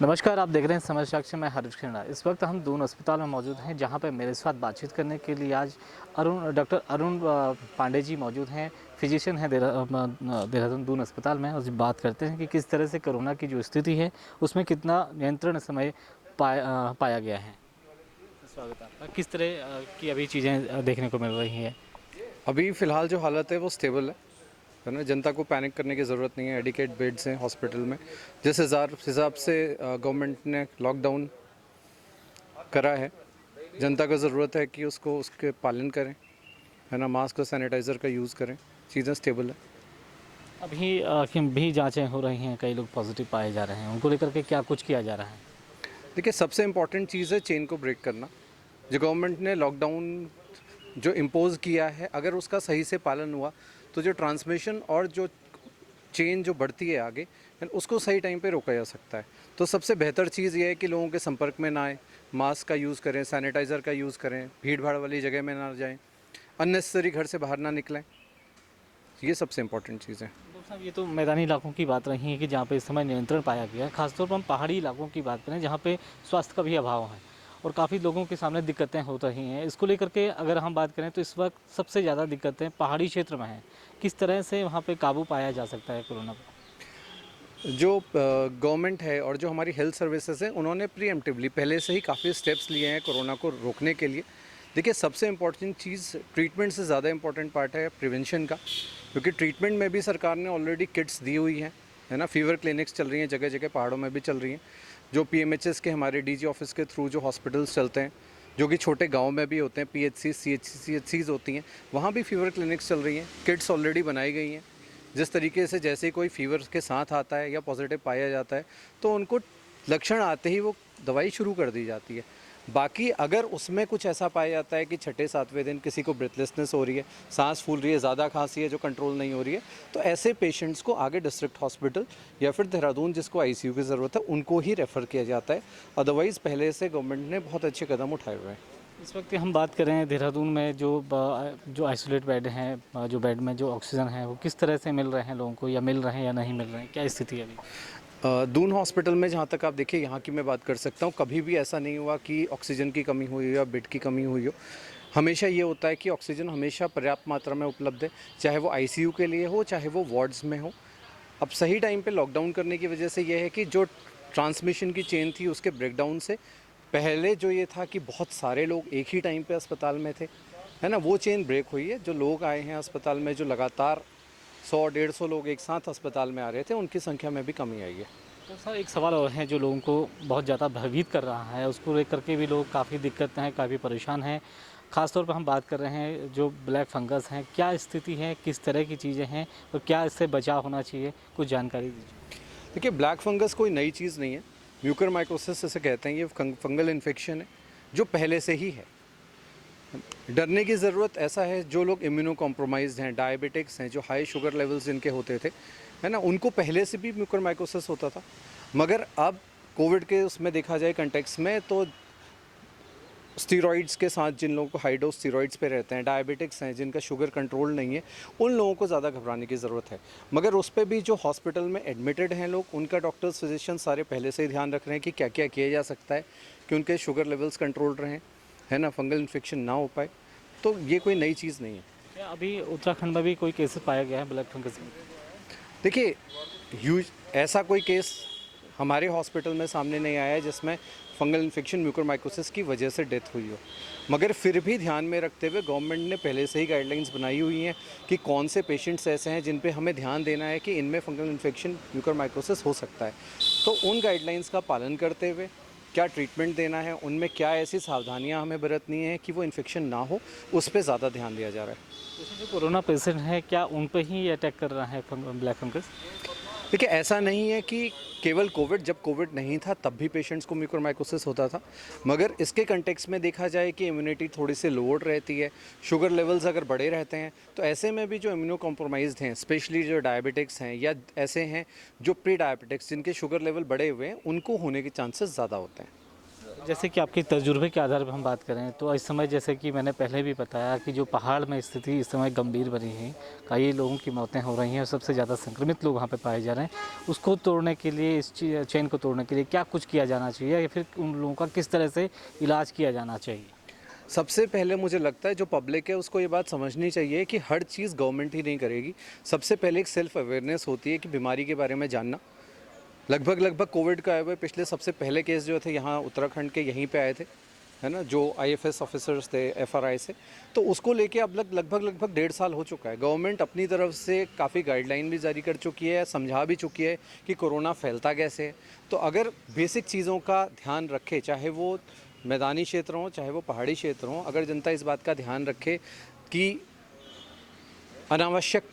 नमस्कार, आप देख रहे हैं समय साक्ष्य। मैं हरीश खन्ना। इस वक्त हम दून अस्पताल में मौजूद हैं, जहां पे मेरे साथ बातचीत करने के लिए आज डॉक्टर अरुण पांडे जी मौजूद हैं। फिजिशियन हैं देहरादून दून अस्पताल में। और बात करते हैं कि किस तरह से कोरोना की जो स्थिति है उसमें कितना नियंत्रण समय पाया गया है। स्वागत है आपका। किस तरह की अभी चीज़ें देखने को मिल रही हैं? अभी फ़िलहाल जो हालत है वो स्टेबल है ना। जनता को पैनिक करने की ज़रूरत नहीं है। एडिकेट बेड्स हैं हॉस्पिटल में। जिस हिसाब से गवर्नमेंट ने लॉकडाउन करा है, जनता को ज़रूरत है कि उसके पालन करें, है ना। मास्क और सैनिटाइज़र का यूज़ करें। चीज़ें स्टेबल है। अभी भी जांचें हो रही हैं, कई लोग पॉजिटिव पाए जा रहे हैं, उनको लेकर के क्या कुछ किया जा रहा है? देखिए, सबसे इम्पॉर्टेंट चीज़ है चेन को ब्रेक करना। जो गवर्नमेंट ने लॉकडाउन जो इम्पोज़ किया है, अगर उसका सही से पालन हुआ तो जो ट्रांसमिशन और जो चेन जो बढ़ती है आगे, उसको सही टाइम पे रोका जा सकता है। तो सबसे बेहतर चीज़ ये है कि लोगों के संपर्क में ना आए, मास्क का यूज़ करें, सैनिटाइज़र का यूज़ करें, भीड़ भाड़ वाली जगह में ना जाएं, अननेसेसरी घर से बाहर ना निकलें। ये सबसे इम्पोर्टेंट चीज़ है। डॉक्टर साहब, ये तो मैदानी इलाकों की बात रही है कि जहाँ पे इस समय नियंत्रण पाया गया है। खासतौर पर हम पहाड़ी इलाकों की बात करें, जहाँ पे स्वास्थ्य का भी अभाव है और काफ़ी लोगों के सामने दिक्कतें हो रही हैं। इसको लेकर के अगर हम बात करें तो इस वक्त सबसे ज़्यादा दिक्कतें पहाड़ी क्षेत्र में हैं। किस तरह से वहाँ पे काबू पाया जा सकता है कोरोना पर? जो गवर्नमेंट है और जो हमारी हेल्थ सर्विसेज हैं, उन्होंने प्रीएम्प्टिवली पहले से ही काफ़ी स्टेप्स लिए हैं कोरोना को रोकने के लिए। देखिए, सबसे इम्पॉर्टेंट चीज़ ट्रीटमेंट से ज़्यादा इम्पॉर्टेंट पार्ट है प्रिवेंशन का, क्योंकि ट्रीटमेंट में भी सरकार ने ऑलरेडी किट्स दी हुई हैं, है ना। फीवर क्लिनिक्स चल रही हैं जगह जगह, पहाड़ों में भी चल रही हैं। जो पीएमएचएस के हमारे डीजी ऑफिस के थ्रू जो हॉस्पिटल्स चलते हैं, जो कि छोटे गांव में भी होते हैं, पीएचसी सीएचसीज होती हैं, वहाँ भी फीवर क्लिनिक्स चल रही हैं। किट्स ऑलरेडी बनाई गई हैं। जिस तरीके से जैसे ही कोई फीवर के साथ आता है या पॉजिटिव पाया जाता है, तो उनको लक्षण आते ही वो दवाई शुरू कर दी जाती है। बाकी अगर उसमें कुछ ऐसा पाया जाता है कि छठे सातवें दिन किसी को ब्रेथलेसनेस हो रही है, सांस फूल रही है, ज़्यादा खांसी है जो कंट्रोल नहीं हो रही है, तो ऐसे पेशेंट्स को आगे डिस्ट्रिक्ट हॉस्पिटल या फिर देहरादून जिसको आईसीयू की ज़रूरत है, उनको ही रेफ़र किया जाता है। अदरवाइज़ पहले से गवर्नमेंट ने बहुत अच्छे कदम उठाए हुए हैं। इस वक्त हम बात करें देहरादून में जो आइसोलेट बेड हैं, जो बेड में जो ऑक्सीजन है वो किस तरह से मिल रहे हैं लोगों को, या मिल रहे हैं या नहीं मिल रहे हैं, क्या स्थिति है अभी? दून हॉस्पिटल में जहाँ तक आप देखिए, यहाँ की मैं बात कर सकता हूँ, कभी भी ऐसा नहीं हुआ कि ऑक्सीजन की कमी हुई हो या बेड की कमी हुई हो। हमेशा ये होता है कि ऑक्सीजन हमेशा पर्याप्त मात्रा में उपलब्ध है, चाहे वो आईसीयू के लिए हो, चाहे वो वार्ड्स में हो। अब सही टाइम पे लॉकडाउन करने की वजह से ये है कि जो ट्रांसमिशन की चेन थी उसके ब्रेकडाउन से पहले जो ये था कि बहुत सारे लोग एक ही टाइम पे अस्पताल में थे, है ना, वो चेन ब्रेक हुई है। जो लोग आए हैं अस्पताल में, जो लगातार 100-150 लोग एक साथ अस्पताल में आ रहे थे, उनकी संख्या में भी कमी आई है। तो सर, एक सवाल और है जो लोगों को बहुत ज़्यादा भयभीत कर रहा है, उसको लेकर के भी लोग काफ़ी दिक्कत हैं, काफ़ी परेशान हैं। ख़ासतौर पर हम बात कर रहे हैं जो ब्लैक फंगस हैं, क्या स्थिति है, किस तरह की चीज़ें हैं और क्या इससे बचाव होना चाहिए, कुछ जानकारी दीजिए। देखिए, ब्लैक फंगस कोई नई चीज़ नहीं है। म्यूकरमाइकोसिस इसे कहते हैं। ये फंगल इन्फेक्शन है जो पहले से ही है। डरने की ज़रूरत ऐसा है, जो लोग इम्यूनो कॉम्प्रोमाइज़्ड हैं, डायबिटिक्स हैं, जो हाई शुगर लेवल्स जिनके होते थे, है ना, उनको पहले से भी म्यूकरमाइकोसिस होता था। मगर अब कोविड के उसमें देखा जाए कंटेक्स्ट में, तो स्टीरॉइड्स के साथ जिन लोगों को हाई डोज स्टीरॉइड्स पे रहते हैं, डायबिटिक्स हैं, जिनका शुगर कंट्रोल नहीं है, उन लोगों को ज़्यादा घबराने की ज़रूरत है। मगर उस पे भी जो हॉस्पिटल में एडमिटेड हैं लोग, उनका डॉक्टर्स फिजिशियन सारे पहले से ही ध्यान रख रहे हैं कि क्या क्या किया जा सकता है कि उनके शुगर लेवल्स कंट्रोल रहें, है ना, फंगल इन्फेक्शन ना हो पाए। तो ये कोई नई चीज़ नहीं है। क्या अभी उत्तराखंड में भी कोई केसेस पाया गया है ब्लैक फंगस में? देखिए, ऐसा कोई केस हमारे हॉस्पिटल में सामने नहीं आया है जिसमें फंगल इन्फेक्शन म्यूकोरमाइकोसिस की वजह से डेथ हुई हो। मगर फिर भी ध्यान में रखते हुए गवर्नमेंट ने पहले से ही गाइडलाइंस बनाई हुई हैं कि कौन से पेशेंट्स ऐसे हैं जिन पे हमें ध्यान देना है कि इनमें फंगल इन्फेक्शन म्यूकोरमाइकोसिस हो सकता है। तो उन गाइडलाइंस का पालन करते हुए क्या ट्रीटमेंट देना है, उनमें क्या ऐसी सावधानियाँ हमें बरतनी है कि वो इन्फेक्शन ना हो, उस पर ज़्यादा ध्यान दिया जा रहा है। जैसे जो कोरोना पेशेंट है, क्या उन पे ही अटैक कर रहा है ब्लैक फंगस? देखिए, ऐसा नहीं है कि केवल कोविड, जब कोविड नहीं था तब भी पेशेंट्स को म्यूकोरमाइकोसिस होता था। मगर इसके कंटेक्स्ट में देखा जाए कि इम्यूनिटी थोड़ी सी लोअर रहती है, शुगर लेवल्स अगर बढ़े रहते हैं, तो ऐसे में भी जो इम्यूनो कॉम्प्रोमाइज्ड हैं, स्पेशली जो डायबिटिक्स हैं या ऐसे हैं जो प्री डायबिटिक्स जिनके शुगर लेवल बढ़े हुए हैं, उनको होने के चांसेस ज़्यादा होते हैं। जैसे कि आपके तजुर्बे के आधार पर हम बात करें तो इस समय जैसे कि मैंने पहले भी बताया कि जो पहाड़ में स्थिति इस समय गंभीर बनी है, कई लोगों की मौतें हो रही हैं और सबसे ज़्यादा संक्रमित लोग वहाँ पे पाए जा रहे हैं। उसको तोड़ने के लिए, इस चेन को तोड़ने के लिए क्या कुछ किया जाना चाहिए या फिर उन लोगों का किस तरह से इलाज किया जाना चाहिए? सबसे पहले मुझे लगता है जो पब्लिक है उसको ये बात समझनी चाहिए कि हर चीज़ गवर्नमेंट ही नहीं करेगी। सबसे पहले एक सेल्फ अवेयरनेस होती है कि बीमारी के बारे में जानना। लगभग कोविड का आए हुए पिछले सबसे पहले केस जो थे यहाँ उत्तराखंड के यहीं पे आए थे, है ना, जो आईएफएस ऑफिसर्स थे एफआरआई से। तो उसको लेके अब लगभग 1.5 साल हो चुका है। गवर्नमेंट अपनी तरफ से काफ़ी गाइडलाइन भी जारी कर चुकी है, समझा भी चुकी है कि कोरोना फैलता कैसे है। तो अगर बेसिक चीज़ों का ध्यान रखे, चाहे वो मैदानी क्षेत्र हों चाहे वो पहाड़ी क्षेत्र हों, अगर जनता इस बात का ध्यान रखे कि अनावश्यक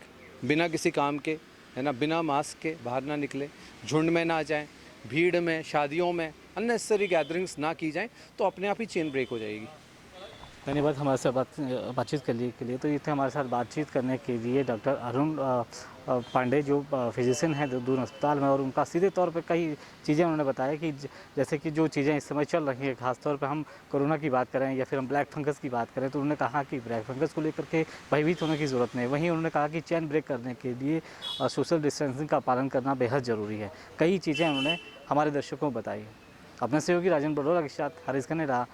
बिना किसी काम के, है ना, बिना मास्क के बाहर ना निकले, झुंड में ना जाएं, भीड़ में, शादियों में अननेसेसरी गैदरिंग्स ना की जाएं, तो अपने आप ही चेन ब्रेक हो जाएगी। धन्यवाद हमारे साथ बातचीत करने के लिए। तो ये थे हमारे साथ बातचीत करने के लिए डॉक्टर अरुण पांडे, जो फिजिशियन हैं दून अस्पताल में, और उनका सीधे तौर पे कई चीज़ें उन्होंने बताया कि जैसे कि जो चीज़ें इस समय चल रही हैं, खासतौर पे हम कोरोना की बात करें या फिर हम ब्लैक फंगस की बात करें, तो उन्होंने कहा कि ब्लैक फंगस को लेकर के भयभीत होने की ज़रूरत नहीं है। वहीं उन्होंने कहा कि चेन ब्रेक करने के लिए सोशल डिस्टेंसिंग का पालन करना बेहद ज़रूरी है। कई चीज़ें उन्होंने हमारे दर्शकों को बताई। अपने सहयोगी राजन बड़ोरा के साथ हरीश कनेरा।